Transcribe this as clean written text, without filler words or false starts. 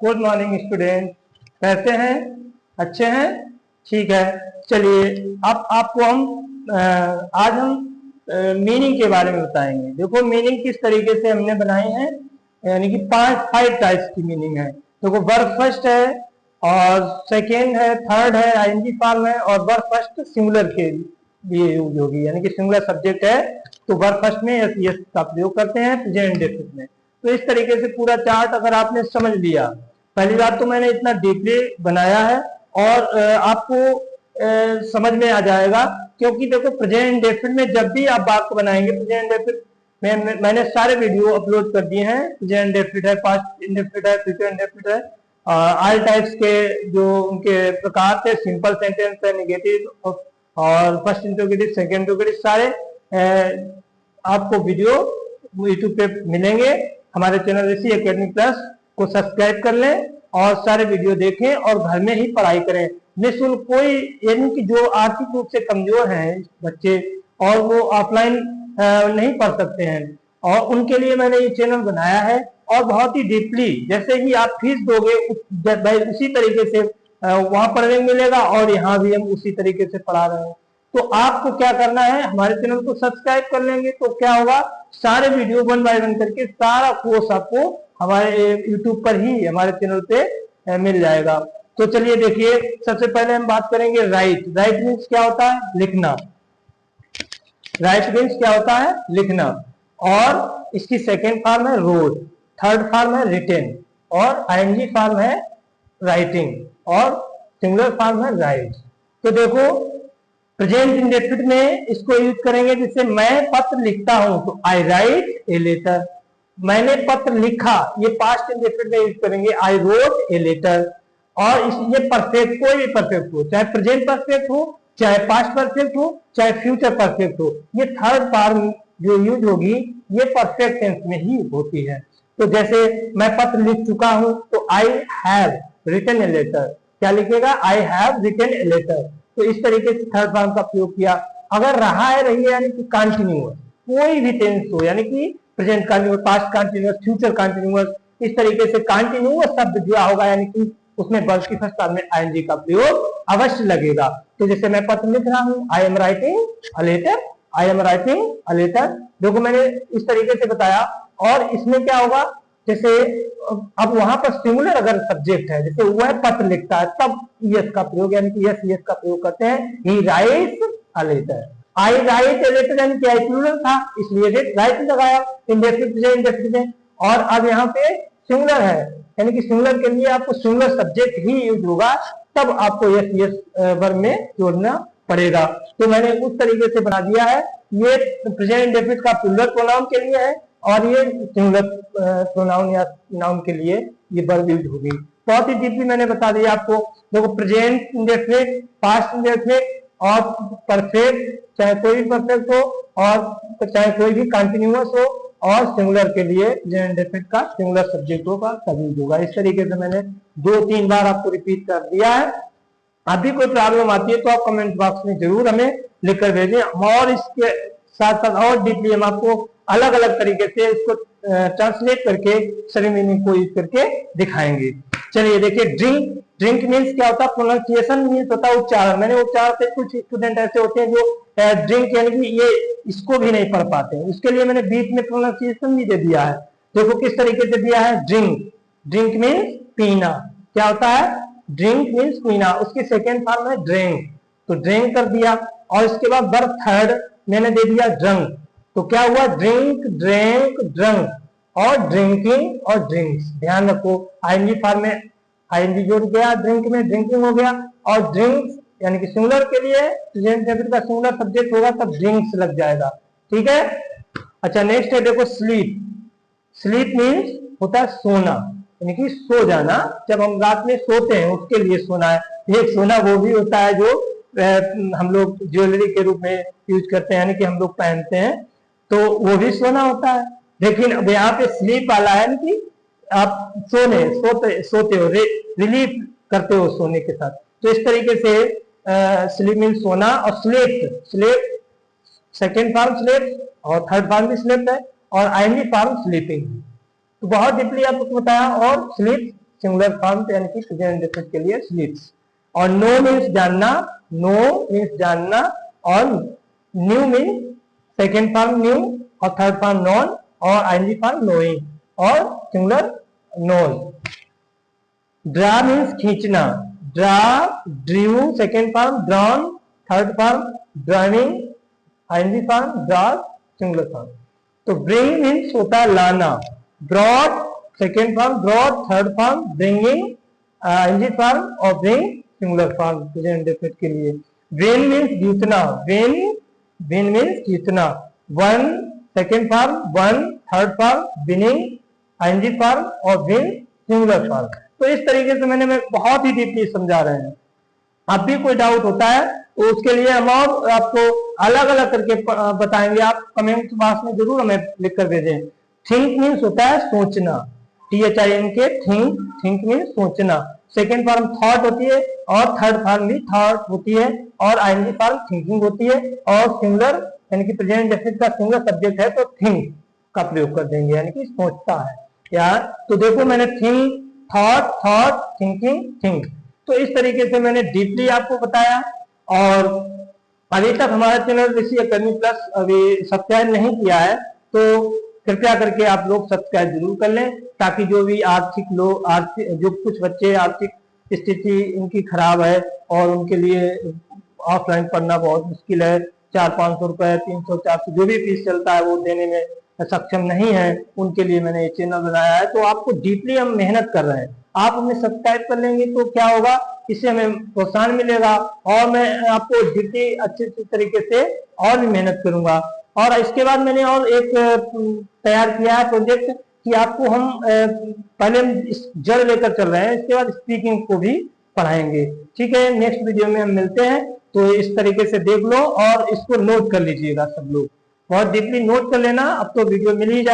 Good morning student, कैसे हैं? अच्छे हैं? ठीक है। चलिए अब आपको आज हम मीनिंग के बारे में बताएंगे। देखो मीनिंग किस तरीके से हमने बनाई है, यानी कि 5 टाइप्स की मीनिंग है। देखो वर्ब फर्स्ट है और सेकेंड है, थर्ड है, आईएनजी फॉर्म है और वर्ब फर्स्ट सिंगुलर के लिए यूज होगी, यानी कि सिंगुलर सब्जेक्ट है तो वर्ब फर्स्ट में यस यस का प्रयोग करते हैं प्रेजेंट इंडेफिनिट में। तो इस तरीके से पूरा चार्ट अगर आपने समझ लिया, पहली बात तो मैंने इतना डीपली बनाया है और आपको समझ में आ जाएगा, क्योंकि देखो प्रेजेंट इंडेफिनिट में जब भी आप वाक्य बनाएंगे प्रेजेंट इंडेफिनिट में मैंने सारे वीडियो अपलोड कर दिए हैं। प्रेजेंट इंडेफिनिट है, पास्ट इंडेफिनिट है, फ्यूचर इंडेफिनिट है, ऑल टाइप्स के जो उनके प्रकार थे, सिंपल सेंटेंस है, नेगेटिव और फर्स्ट इंट्रोगेटिव, सेकेंड इंट्रोगेटिव, सारे आपको वीडियो यूट्यूब पे मिलेंगे। हमारे चैनल ऋषि एकेडमी प्लस को सब्सक्राइब कर लें और सारे वीडियो देखें और घर में ही पढ़ाई करें निःशुल्क। कोई यानी कि जो आर्थिक रूप से कमजोर हैं बच्चे और वो ऑफलाइन नहीं पढ़ सकते हैं, और उनके लिए मैंने ये चैनल बनाया है और बहुत ही डीपली, जैसे ही आप फीस दोगे उसी तरीके से वहां पढ़ने मिलेगा और यहाँ भी हम उसी तरीके से पढ़ा रहे हैं। तो आपको क्या करना है, हमारे चैनल को सब्सक्राइब कर लेंगे तो क्या होगा, सारे वीडियो 1 बाय 1 करके सारा कोर्स आपको हमारे यूट्यूब पर ही हमारे चैनल पे मिल जाएगा। तो चलिए देखिए, सबसे पहले हम बात करेंगे राइट। राइट मीन्स क्या होता है? लिखना। राइट मीन्स क्या होता है? लिखना। और इसकी सेकेंड फॉर्म है रोड, थर्ड फॉर्म है रिटेन और आईएनजी फॉर्म है राइटिंग और सिंगुलर फॉर्म है राइट। तो देखो प्रेजेंट इंडेफिनिट में इसको यूज करेंगे, जैसे मैं पत्र लिखता हूं तो आई राइट ए लेटर। मैंने पत्र लिखा, ये पास्ट इंडेफिनिट में यूज करेंगे, आई रोट ए लेटर। और ये परफेक्ट, कोई भी परफेक्ट हो, चाहे प्रेजेंट परफेक्ट हो, चाहे पास्ट परफेक्ट हो, चाहे फ्यूचर परफेक्ट हो, ये थर्ड फॉर्म जो यूज होगी ये परफेक्ट टेंस में ही होती है। तो जैसे मैं पत्र लिख चुका हूं तो I have written a letter. क्या लिखेगा? I have written a letter. तो इस तरीके से थर्ड फॉर्म का प्रयोग किया। अगर रहा है, रही है, यानी कि कंटिन्यूअस, कोई भी टेंस हो, यानी कि present continuous, past continuous, future continuous, इस तरीके से कंटिन्यूअस शब्द जुड़ा होगा, यानी कि उसमें वर्ब की फर्स्ट फॉर्म में आईएनजी का प्रयोग अवश्य लगेगा। तो जैसे मैं पत्र लिख रहा हूं, I am writing a letter, I am writing a letter. देखो मैंने इस तरीके से बताया। और इसमें क्या होगा, जैसे अब वहां पर सिंगुलर अगर सब्जेक्ट है, जैसे वह पत्र लिखता है, तब यस का प्रयोग, यानी कि यस यस का प्रयोग करते हैं। He writes a letter. I write a letter यानी कि आई प्लूरल था, इसलिए राइट लगाया इंडेफिनिट में। और अब यहाँ पे सिंगुलर है, यानी कि सिंगुलर के लिए आपको सिंगुलर सब्जेक्ट ही यूज होगा, तब आपको यस यस वर्ब में जोड़ना पड़ेगा। तो मैंने उस तरीके से बना दिया है। ये प्रेजेंट इंडेफिनिट का प्लूरल प्रोनाउन के लिए है और ये सिंगुलर प्रोनाउन या नाउन के लिए ये वर्ब यूज होगी। बहुत ही डीपली मैंने बता दिया आपको। देखो प्रेजेंट इंडेफिनिट, पास्ट इंडेफिनिट और परफेक्ट, चाहे कोई भी परफेक्ट हो और चाहे कोई भी कंटिन्यूअस हो, और सिंगुलर के लिए प्रेजेंट इंडेफिनिट का सिंगुलर सब्जेक्ट होगा तब यूज होगा। इस तरीके से मैंने 2-3 बार आपको रिपीट कर दिया है। अभी कोई प्रॉब्लम आती है तो आप कमेंट बॉक्स में जरूर हमें लिखकर भेजें, और इसके साथ साथ और डीपली हम आपको अलग अलग तरीके से इसको ट्रांसलेट करके सभी मीनिंग को यूज करके दिखाएंगे। चलिए देखिए, ड्रिंक। ड्रिंक मीन्स क्या होता है? प्रोनाउंसिएशन मीन्स होता है उच्चारण। मैंने उच्चारण से, कुछ स्टूडेंट ऐसे होते हैं जो ड्रिंक यानी कि ये इसको भी नहीं पढ़ पाते हैं, उसके लिए मैंने बीच में प्रोनाउंसिएशन भी दे दिया है। देखो किस तरीके से दिया है, ड्रिंक। ड्रिंक मीन्स पीना। क्या होता है? ड्रिंक मीन्स पीना। उसकी सेकेंड फॉर्म है ड्रिंक, तो ड्रिंक कर दिया। और इसके बाद वर्ब थर्ड मैंने दे दिया ड्रंक। तो क्या हुआ? ड्रिंक, ड्रिंक, ड्रंक और ड्रिंकिंग और ड्रिंक्स। ध्यान रखो, आईएनजी फॉर्म में आईएनजी जुड़ गया, ड्रिंक में ड्रिंकिंग हो गया, और ड्रिंक्स यानी कि सिंगुलर के लिए प्रेजेंट इंडेफिनिट का सिंगुलर सब्जेक्ट होगा तब ड्रिंक्स लग जाएगा। ठीक है। अच्छा नेक्स्ट है, देखो स्लीप। स्लीप मीन्स होता है सोना, यानी कि सो जाना। जब हम रात में सोते हैं उसके लिए सोना है। एक सोना वो भी होता है जो हम लोग ज्वेलरी के रूप में यूज करते हैं, यानी कि हम लोग पहनते हैं, तो वो भी सोना होता है। लेकिन अब यहाँ पे स्लीप वाला है कि आप सोते हो, रिलीफ करते हो सोने के साथ। तो इस तरीके से स्लीप मीन सोना। और स्लेप सेकेंड फॉर्म स्लेप और थर्ड फॉर्म भी स्लेप है, और आईएनजी फॉर्म स्लीपिंग। तो बहुत डीपली आपको बताया। और स्लीप सिंगुलर फॉर्म यानी कि प्रेजेंट इंडेफिनिट के लिए स्लीप्स। और नो मीन्स जानना, नो मीन्स जानना, और knew means second form knew और थर्ड फॉर्म नॉन और आईएनजी फॉर्म नोइंग और सिंगुलर नोज। ड्रा मीन्स खींचना, draw, drew second form, drawn third form, driving ING form, draw singular form. तो bring means होता है लाना, brought second form, brought third form, bringing ING form और bring singular form present indefinite के लिए। Win means जीतना, win means जीतना, one second form, one third form, winning ING form और विन सिंगुलर फॉर्म। तो इस तरीके से मैंने बहुत ही डीपली समझा रहे हैं। अब भी कोई डाउट होता है तो उसके लिए हम और आपको अलग अलग करके बताएंगे, आप कमेंट बॉक्स में जरूर हमें लिख कर भेजें। थिंक मीन्स होता है सोचना, THINK, थिंक, थिंक मीन्स सोचना। सेकेंड फॉर्म थॉट होती है और थर्ड फॉर्म भी थॉट होती है और आईएनजी फॉर्म थिंकिंग होती है और सिंगुलर यानी कि प्रेजेंट इंडेफिनिट का सिंगुलर सब्जेक्ट है तो थिंक का प्रयोग कर देंगे यानी कि सोचता है यार। तो देखो मैंने think, thought, thought, thinking, think, तो इस तरीके से मैंने डीपली आपको बताया। और अभी तक हमारा चैनल ऋषि एकेडमी प्लस अभी सब्सक्राइब नहीं किया है तो कृपया करके आप लोग सब्सक्राइब जरूर कर लें, ताकि जो भी आर्थिक लोग, जो कुछ बच्चे आर्थिक स्थिति इनकी खराब है और उनके लिए ऑफलाइन पढ़ना बहुत मुश्किल है, 400-500 रुपए, 300-400 जो भी फीस चलता है वो देने में सक्षम नहीं है, उनके लिए मैंने ये चैनल बनाया है। तो आपको डीपली हम मेहनत कर रहे हैं, आप हमें सब्सक्राइब कर लेंगे तो क्या होगा, इससे हमें प्रोत्साहन मिलेगा और मैं आपको डीपली अच्छे तरीके से और भी मेहनत करूंगा। और इसके बाद मैंने और एक तैयार किया है प्रोजेक्ट कि आपको हम पहले जड़ लेकर चल रहे हैं, इसके बाद स्पीकिंग को भी पढ़ाएंगे। ठीक है, नेक्स्ट वीडियो में हम मिलते हैं। तो इस तरीके से देख लो और इसको नोट कर लीजिएगा सब लोग, बहुत डीपली नोट कर लेना। अब तो वीडियो मिल ही जाए।